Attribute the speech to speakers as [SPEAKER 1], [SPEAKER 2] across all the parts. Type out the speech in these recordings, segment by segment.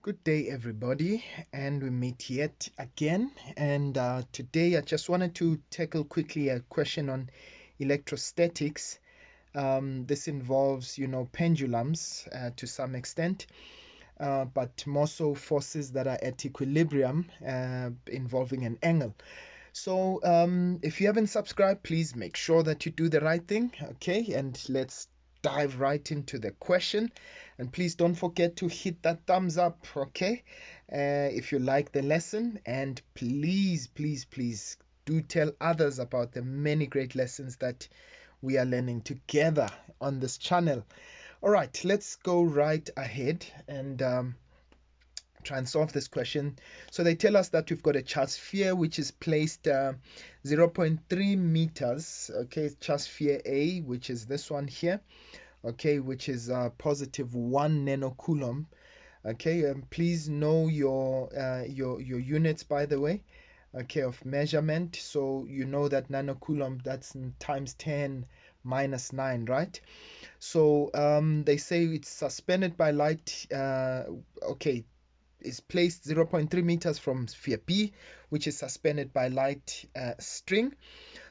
[SPEAKER 1] Good day, everybody, and we meet yet again. And today I just wanted to tackle quickly a question on electrostatics. This involves, pendulums to some extent, but more so forces that are at equilibrium involving an angle. So if you haven't subscribed, please make sure that you do the right thing, okay? And let's dive right into the question. And please don't forget to hit that thumbs up, okay? If you like the lesson, and please do tell others about the many great lessons that we are learning together on this channel. All right, let's go right ahead and try and solve this question. So they tell us that we've got a charge sphere which is placed 0.3 meters, okay, charge sphere A, which is this one here, okay, which is positive 1 nanocoulomb. Okay, please know your units, by the way, okay, of measurement. So you know that nanocoulomb, that's times 10 minus 9, right? So they say it's suspended by light, okay, is placed 0.3 meters from sphere B, which is suspended by light string.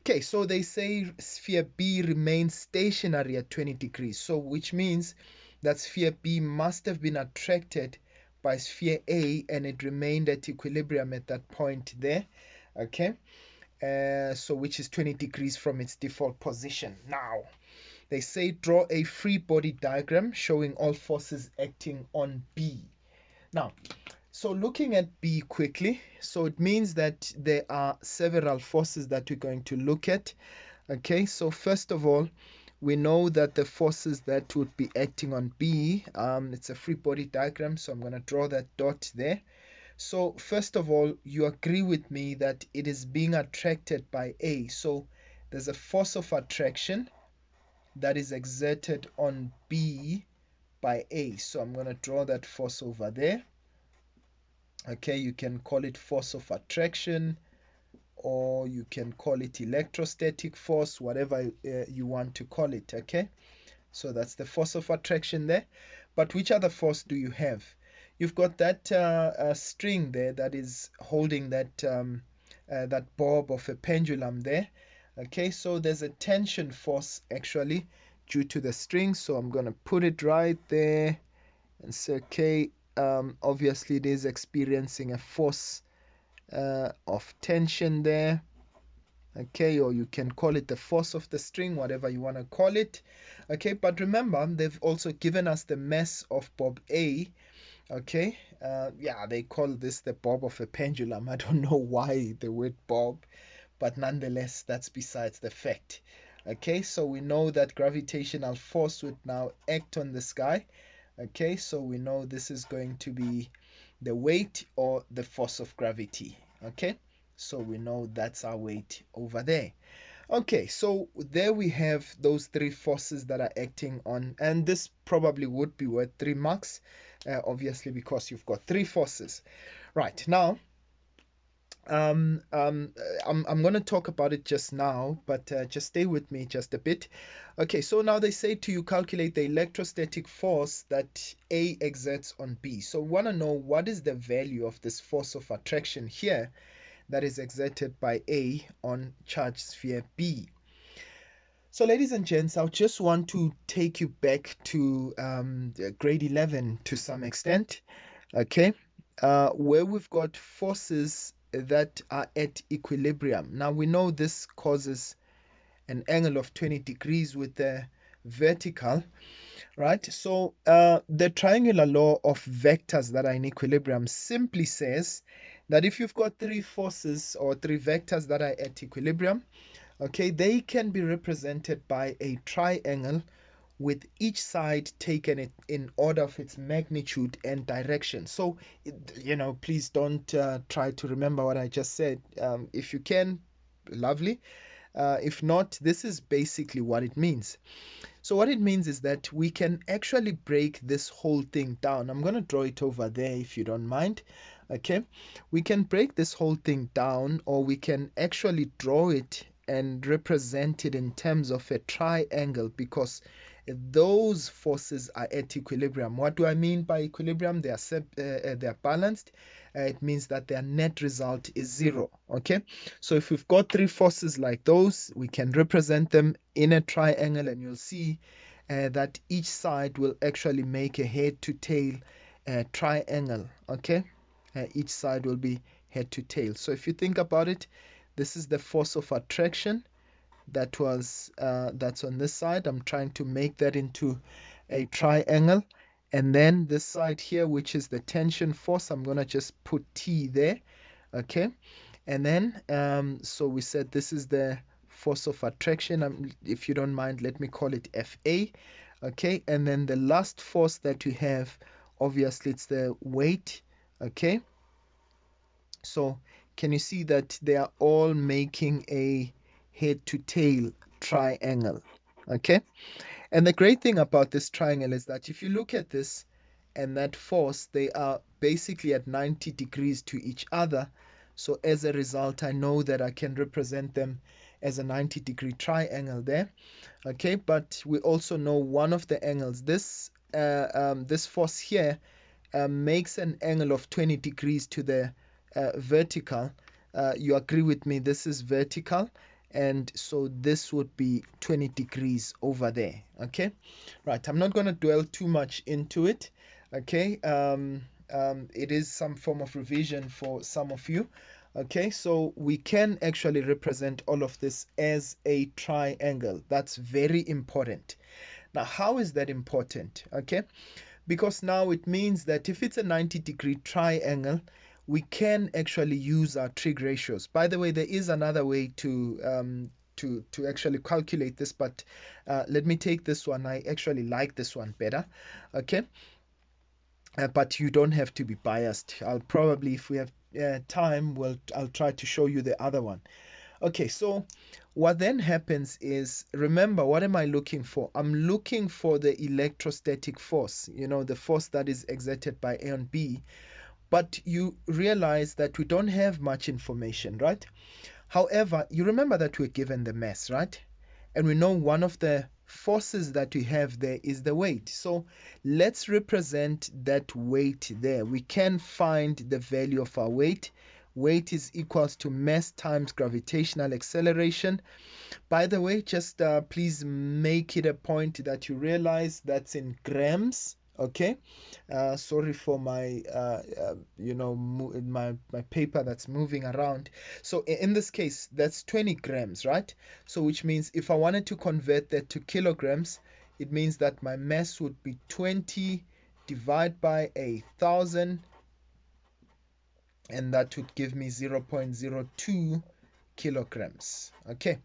[SPEAKER 1] Okay, so they say sphere B remains stationary at 20 degrees. So which means that sphere B must have been attracted by sphere A and it remained at equilibrium at that point there. Okay, so which is 20 degrees from its default position. Now, they say draw a free body diagram showing all forces acting on B. Now, so looking at B quickly, so it means that there are several forces that we're going to look at. Okay, so first of all, we know that the forces that would be acting on B, it's a free body diagram, so I'm going to draw that dot there. So first of all, you agree with me that it is being attracted by A. So there's a force of attraction that is exerted on B by A. So I'm going to draw that force over there. Okay, you can call it force of attraction, or you can call it electrostatic force, whatever you want to call it. Okay, so that's the force of attraction there. But which other force do you have? You've got that string there that is holding that that bob of a pendulum there. Okay, so there's a tension force actually due to the string. So I'm going to put it right there and say, okay, obviously it is experiencing a force of tension there. Okay, or you can call it the force of the string, whatever you want to call it. Okay, but remember, they've also given us the mass of bob A. Okay, yeah, they call this the bob of a pendulum. I don't know why the word bob, but nonetheless, that's besides the fact. Okay, so we know that gravitational force would now act on the sky. Okay, so we know this is going to be the weight or the force of gravity. Okay, so we know that's our weight over there. Okay, so there we have those three forces that are acting on, and this probably would be worth 3 marks, obviously, because you've got three forces. Right, now, I'm going to talk about it just now, but just stay with me just a bit. Okay, so now they say to you calculate the electrostatic force that A exerts on B. So we want to know what is the value of this force of attraction here that is exerted by A on charged sphere B. So ladies and gents, I just want to take you back to grade 11 to some extent, okay, where we've got forces that are at equilibrium. Now we know this causes an angle of 20 degrees with the vertical, right? So the triangular law of vectors that are in equilibrium simply says that if you've got three forces or three vectors that are at equilibrium, okay, they can be represented by a triangle with each side taken in order of its magnitude and direction. So, please don't try to remember what I just said. If you can, lovely. If not, this is basically what it means. So what it means is that we can actually break this whole thing down. I'm going to draw it over there if you don't mind. Okay, we can break this whole thing down, or we can actually draw it and represent it in terms of a triangle, because those forces are at equilibrium. What do I mean by equilibrium? They are balanced. It means that their net result is zero. Okay, so if we've got three forces like those, we can represent them in a triangle, and you'll see that each side will actually make a head to tail triangle. Okay, each side will be head to tail. So if you think about it, this is the force of attraction that's on this side. I'm trying to make that into a triangle, and then this side here, which is the tension force, I'm gonna just put T there. Okay, and then so we said this is the force of attraction. If you don't mind, let me call it FA. Okay, and then the last force that we have, obviously it's the weight. Okay, so can you see that they are all making a head to tail triangle? Okay, and the great thing about this triangle is that if you look at this and that force, they are basically at 90 degrees to each other. So as a result, I know that I can represent them as a 90-degree triangle there. Okay, but we also know one of the angles, this force here makes an angle of 20 degrees to the vertical. You agree with me, this is vertical, and so this would be 20 degrees over there. Okay, right, I'm not going to dwell too much into it. Okay, it is some form of revision for some of you. Okay, so we can actually represent all of this as a triangle. That's very important. Now, how is that important? Okay, because now it means that if it's a 90-degree triangle, we can actually use our trig ratios. By the way, there is another way to actually calculate this, but let me take this one. I actually like this one better. Okay, but you don't have to be biased. I'll probably, if we have time, I'll try to show you the other one. Okay, so what then happens is, remember, what am I looking for? I'm looking for the electrostatic force, the force that is exerted by A and B. But you realize that we don't have much information, right? However, you remember that we're given the mass, right? And we know one of the forces that we have there is the weight. So let's represent that weight there. We can find the value of our weight. Weight is equals to mass times gravitational acceleration. By the way, just please make it a point that you realize that's in grams. Okay, sorry for my my paper that's moving around. So in this case, that's 20 grams, right? So which means if I wanted to convert that to kilograms, it means that my mass would be 20 divided by 1,000, and that would give me 0.02 kilograms. Okay,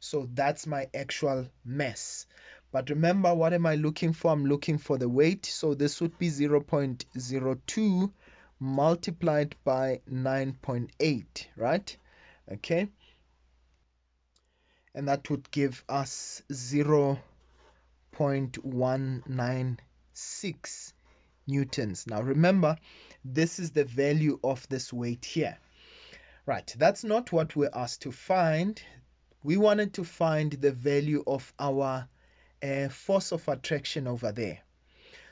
[SPEAKER 1] so that's my actual mass. But remember, what am I looking for? I'm looking for the weight. So this would be 0.02 multiplied by 9.8, right? Okay, and that would give us 0.196 newtons. Now remember, this is the value of this weight here. Right, that's not what we're asked to find. We wanted to find the value of our force of attraction over there.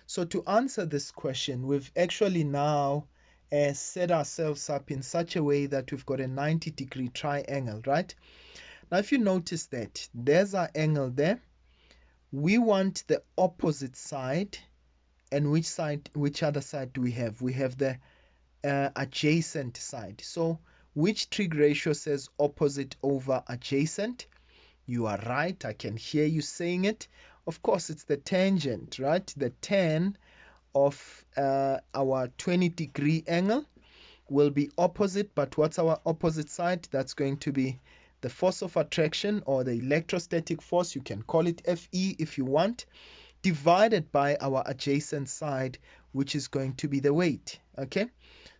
[SPEAKER 1] So to answer this question, we've actually now set ourselves up in such a way that we've got a 90-degree triangle, right? Now, if you notice that, there's our angle there. We want the opposite side. And which other side do we have? We have the adjacent side. So which trig ratio says opposite over adjacent? You are right. I can hear you saying it. Of course, it's the tangent, right? The tan of our 20-degree angle will be opposite. But what's our opposite side? That's going to be the force of attraction, or the electrostatic force. You can call it Fe if you want, divided by our adjacent side, which is going to be the weight. Okay,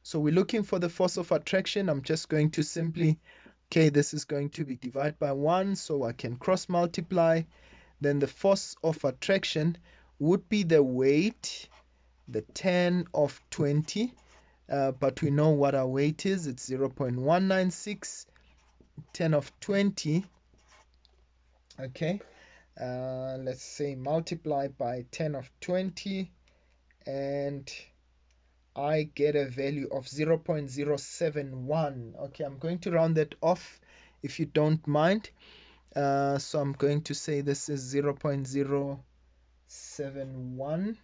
[SPEAKER 1] so we're looking for the force of attraction. I'm just going to simply, okay, this is going to be divided by 1, so I can cross multiply. Then the force of attraction would be the weight, the tan of 20, but we know what our weight is. It's 0.196, 10 of 20. Okay, let's say multiply by 10 of 20, and I get a value of 0.071. Okay, I'm going to round that off if you don't mind. So I'm going to say this is 0.071.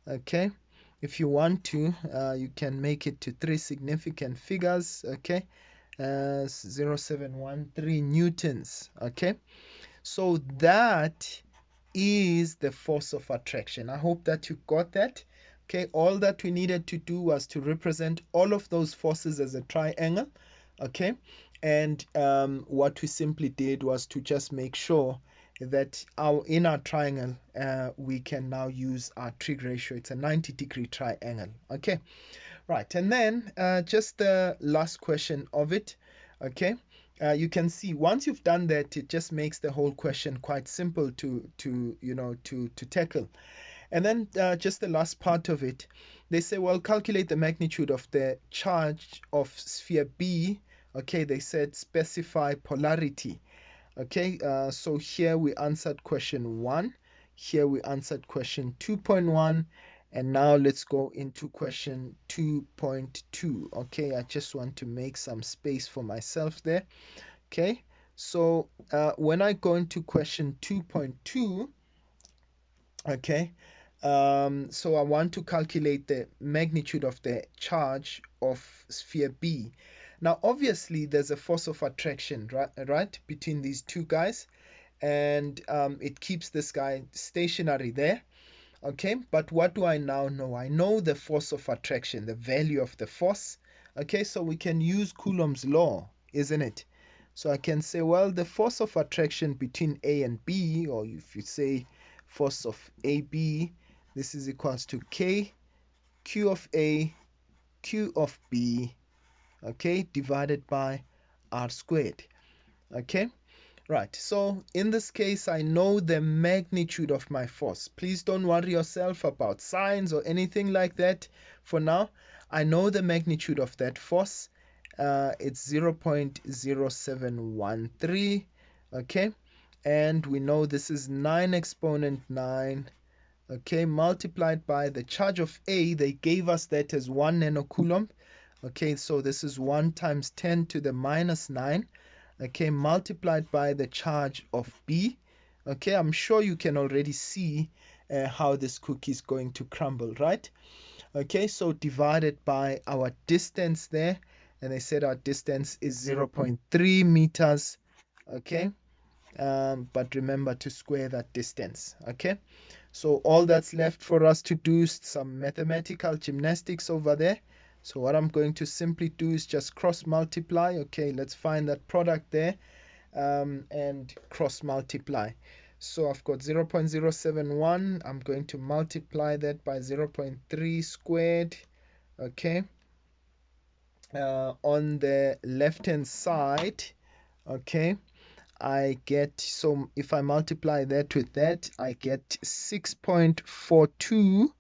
[SPEAKER 1] Okay, if you want to, you can make it to three significant figures. Okay, 0.713 newtons. Okay, so that is the force of attraction. I hope that you got that. Okay, all that we needed to do was to represent all of those forces as a triangle. Okay, and what we simply did was to just make sure that in our triangle we can now use our trig ratio. It's a 90-degree triangle. Okay, right, and then just the last question of it. Okay, you can see once you've done that, it just makes the whole question quite simple to tackle. And then just the last part of it, they say, well, calculate the magnitude of the charge of sphere B. Okay, they said specify polarity. Okay, so here we answered question 1. Here we answered question 2.1. And now let's go into question 2.2. Okay, I just want to make some space for myself there. Okay, so when I go into question 2.2, okay, so I want to calculate the magnitude of the charge of sphere B. Now, obviously, there's a force of attraction, right, between these two guys, and it keeps this guy stationary there. Okay, but what do I now know? I know the force of attraction, the value of the force. Okay, so we can use Coulomb's law, isn't it? So I can say, well, the force of attraction between A and B, or if you say force of AB, this is equals to K, Q of A, Q of B, okay, divided by R squared. Okay, right, so in this case, I know the magnitude of my force. Please don't worry yourself about signs or anything like that for now. I know the magnitude of that force. It's 0.0713. Okay, and we know this is 9 exponent 9. Okay, multiplied by the charge of A. They gave us that as 1 nanocoulomb. Okay, so this is 1 times 10 to the minus 9. Okay, multiplied by the charge of B. Okay, I'm sure you can already see how this cookie is going to crumble, right? Okay, so divided by our distance there, and they said our distance is 0.3 meters. Okay, but remember to square that distance. Okay, so all that's left for us to do is some mathematical gymnastics over there. So what I'm going to simply do is just cross multiply. Okay, let's find that product there and cross multiply. So I've got 0.071. I'm going to multiply that by 0.3 squared. Okay, on the left hand side, okay, I get, so if I multiply that with that, I get 6.42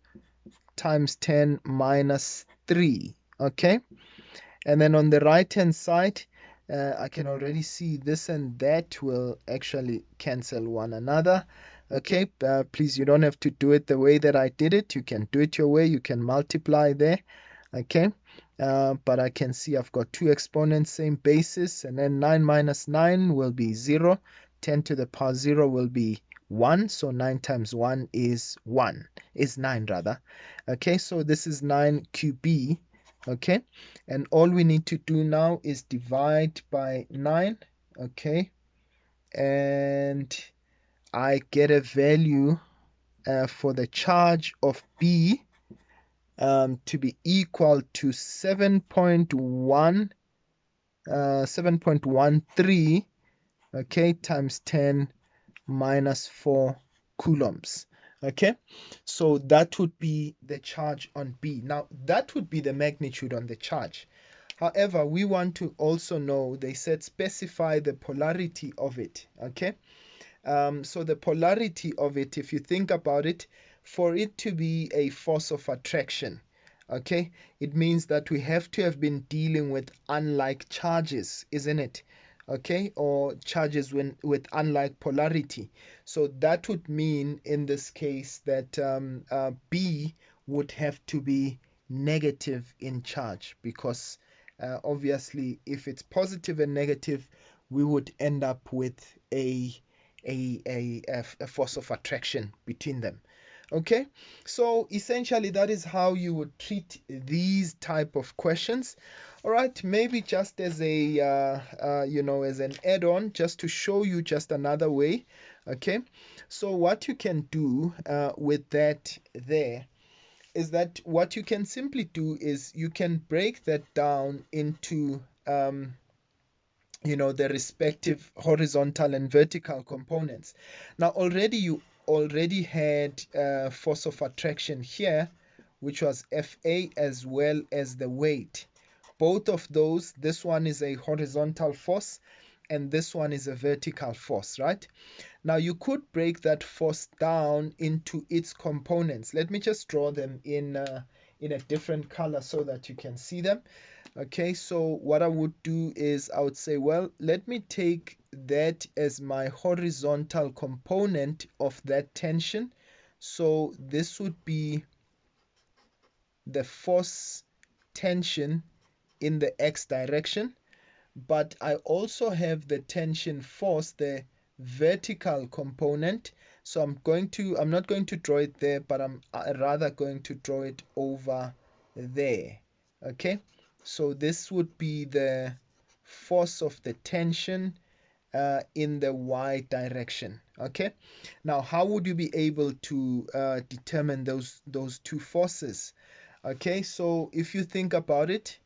[SPEAKER 1] times 10 minus 3. Okay, and then on the right hand side, I can already see this and that will actually cancel one another. Okay, please, you don't have to do it the way that I did it. You can do it your way. You can multiply there. Okay, but I can see I've got two exponents, same basis, and then 9 minus 9 will be 0. 10 to the power 0 will be 1. So 9 times 1 is 1, is 9 rather. Okay, so this is 9 QB. Okay, and all we need to do now is divide by 9. Okay, and I get a value for the charge of B to be equal to 7.13, okay, times 10 minus 4 coulombs. Okay, so that would be the charge on B. Now, that would be the magnitude on the charge. However, we want to also know, they said specify the polarity of it. Okay, so the polarity of it, if you think about it, for it to be a force of attraction, okay, it means that we have to have been dealing with unlike charges, isn't it? okay, or charges with unlike polarity. So that would mean in this case that B would have to be negative in charge, because obviously if it's positive and negative, we would end up with a force of attraction between them. Okay, so essentially that is how you would treat these type of questions. All right, maybe just as a as an add-on, just to show you just another way. Okay, so what you can do with that there is that what you can simply do is you can break that down into the respective horizontal and vertical components. Now already you already had force of attraction here, which was Fa, as well as the weight. Both of those, this one is a horizontal force and this one is a vertical force, right? Now you could break that force down into its components. Let me just draw them in a different color so that you can see them. Okay, so what I would do is I would say, well, let me take that as my horizontal component of that tension. So this would be the force tension in the x direction, but I also have the tension force, the vertical component. So I'm not going to draw it there, but I'm rather going to draw it over there. Okay, so this would be the force of the tension in the y direction. Okay, now how would you be able to determine those two forces? Okay, so if you think about it,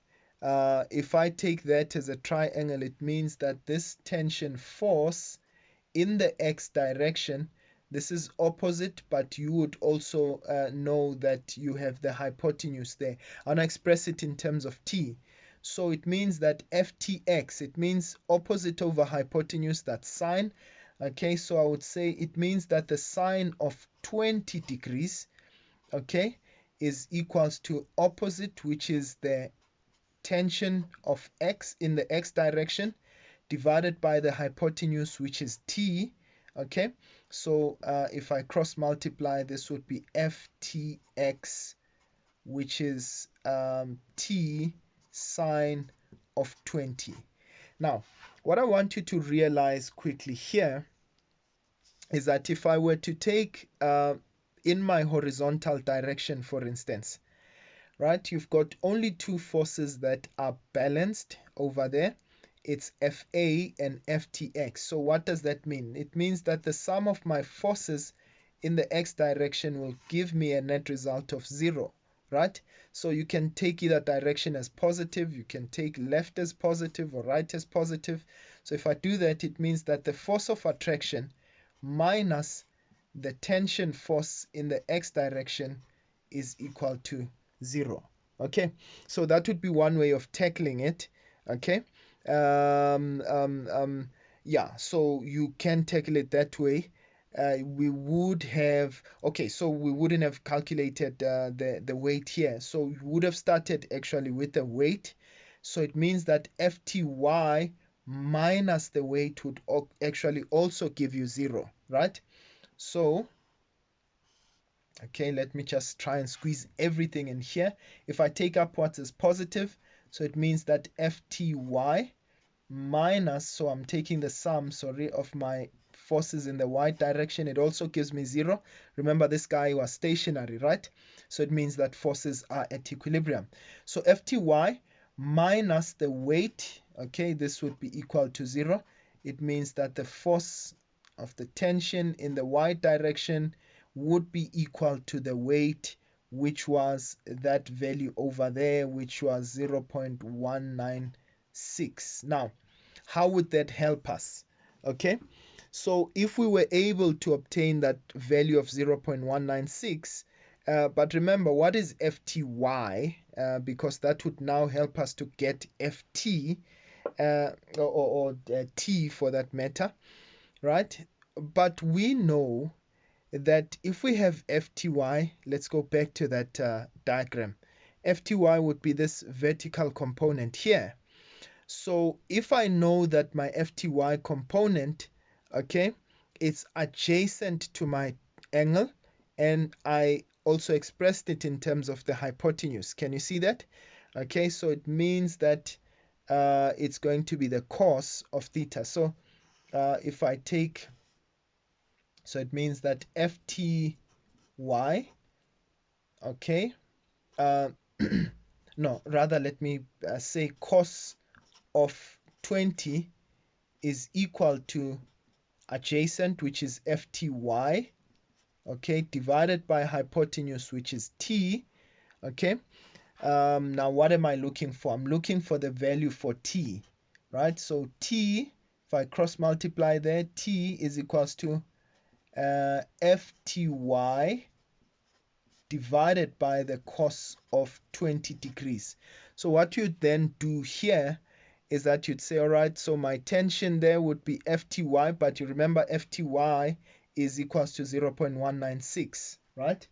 [SPEAKER 1] if I take that as a triangle, it means that this tension force in the x direction, this is opposite, but you would also know that you have the hypotenuse there. I'm going to express it in terms of t. So it means that ftx, it means opposite over hypotenuse, that's sine. Okay, so I would say it means that the sine of 20 degrees, okay, is equals to opposite, which is the tension of x in the x direction, divided by the hypotenuse, which is t. Okay, so if I cross multiply, this would be ftx, which is t sine of 20. Now what I want you to realize quickly here is that if I were to take in my horizontal direction, for instance, right, you've got only two forces that are balanced over there. It's Fa and Ftx. So what does that mean? It means that the sum of my forces in the x direction will give me a net result of 0, right? So you can take either direction as positive, you can take left as positive or right as positive. So if I do that, it means that the force of attraction minus the tension force in the x direction is equal to 0. Okay, so that would be one way of tackling it. Okay, yeah, so you can tackle it that way. We would have, okay, so we wouldn't have calculated the weight here, so we would have started actually with the weight. So it means that Fty minus the weight would actually also give you 0, right? So okay, let me just try and squeeze everything in here. If I take upwards as positive, so it means that Fty minus, so I'm taking the sum, sorry, of my forces in the y direction, it also gives me 0. Remember, this guy was stationary, right? So it means that forces are at equilibrium. So Fty minus the weight, okay, this would be equal to 0. It means that the force of the tension in the y direction would be equal to the weight, which was that value over there, which was 0.196. Now, how would that help us? Okay, so if we were able to obtain that value of 0.196, but remember, what is Fty? Because that would now help us to get Ft, or T for that matter, right? But we know that if we have Fty, let's go back to that diagram. Fty would be this vertical component here. So if I know that my FTY component, okay, it's adjacent to my angle, and I also expressed it in terms of the hypotenuse. Can you see that? Okay, so it means that it's going to be the cos of theta. So if I take, so it means that FTY, okay, uh, no, rather let me say cos of 20 is equal to adjacent, which is FTY, okay, divided by hypotenuse, which is T, okay. Now what am I looking for? I'm looking for the value for T, right? So T, if I cross multiply there, T is equals to FTY divided by the cos of 20 degrees. So what you'd then do here is that you'd say, all right, so my tension there would be FTY, but you remember FTY is equals to 0.196, right?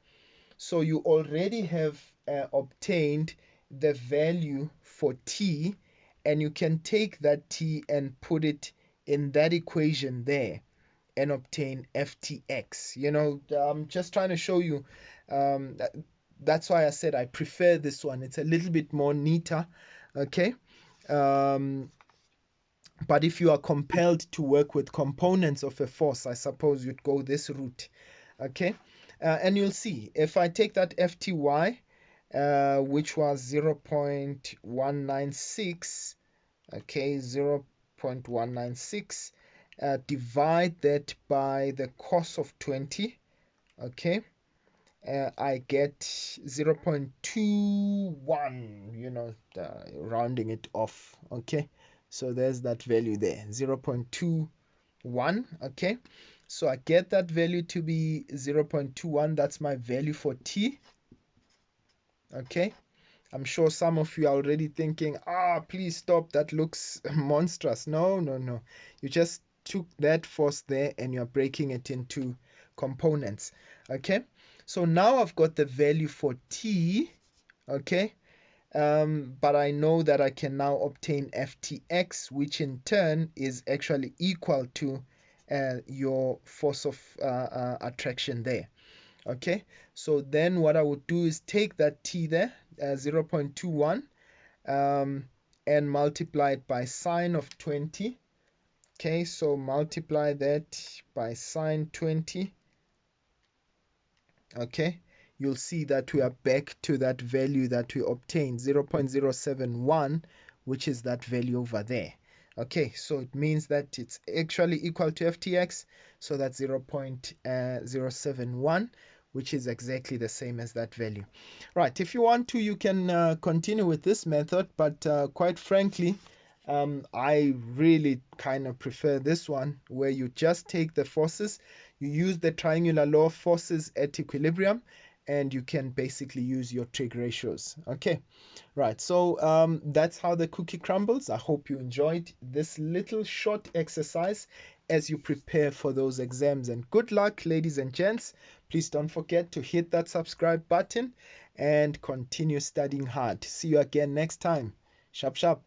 [SPEAKER 1] So you already have obtained the value for T, and you can take that T and put it in that equation there and obtain FTX. I'm just trying to show you. That's why I said I prefer this one. It's a little bit more neater, okay? But if you are compelled to work with components of a force, I suppose you'd go this route, okay? And you'll see, if I take that FTY, which was 0.196, okay, 0.196, divide that by the cos of 20, okay, I get 0.21, rounding it off, okay. So there's that value there, 0.21, okay. So I get that value to be 0.21. That's my value for T, okay. I'm sure some of you are already thinking, please stop, that looks monstrous. No. You just took that force there and you're breaking it into components, okay. So now I've got the value for T, okay. But I know that I can now obtain FTX, which in turn is actually equal to your force of attraction there. Okay, so then what I would do is take that T there, 0.21, and multiply it by sine of 20. Okay, so multiply that by sine 20. Okay, you'll see that we are back to that value that we obtained, 0.071, which is that value over there. Okay, so it means that it's actually equal to FTX, so that's 0.071, which is exactly the same as that value. Right, if you want to, you can continue with this method, but quite frankly, I really kind of prefer this one, where you just take the forces, you use the triangular law of forces at equilibrium, and you can basically use your trig ratios. Okay, right, so that's how the cookie crumbles. I hope you enjoyed this little short exercise as you prepare for those exams, and good luck, ladies and gents. Please don't forget to hit that subscribe button and continue studying hard. See you again next time. Sharp sharp.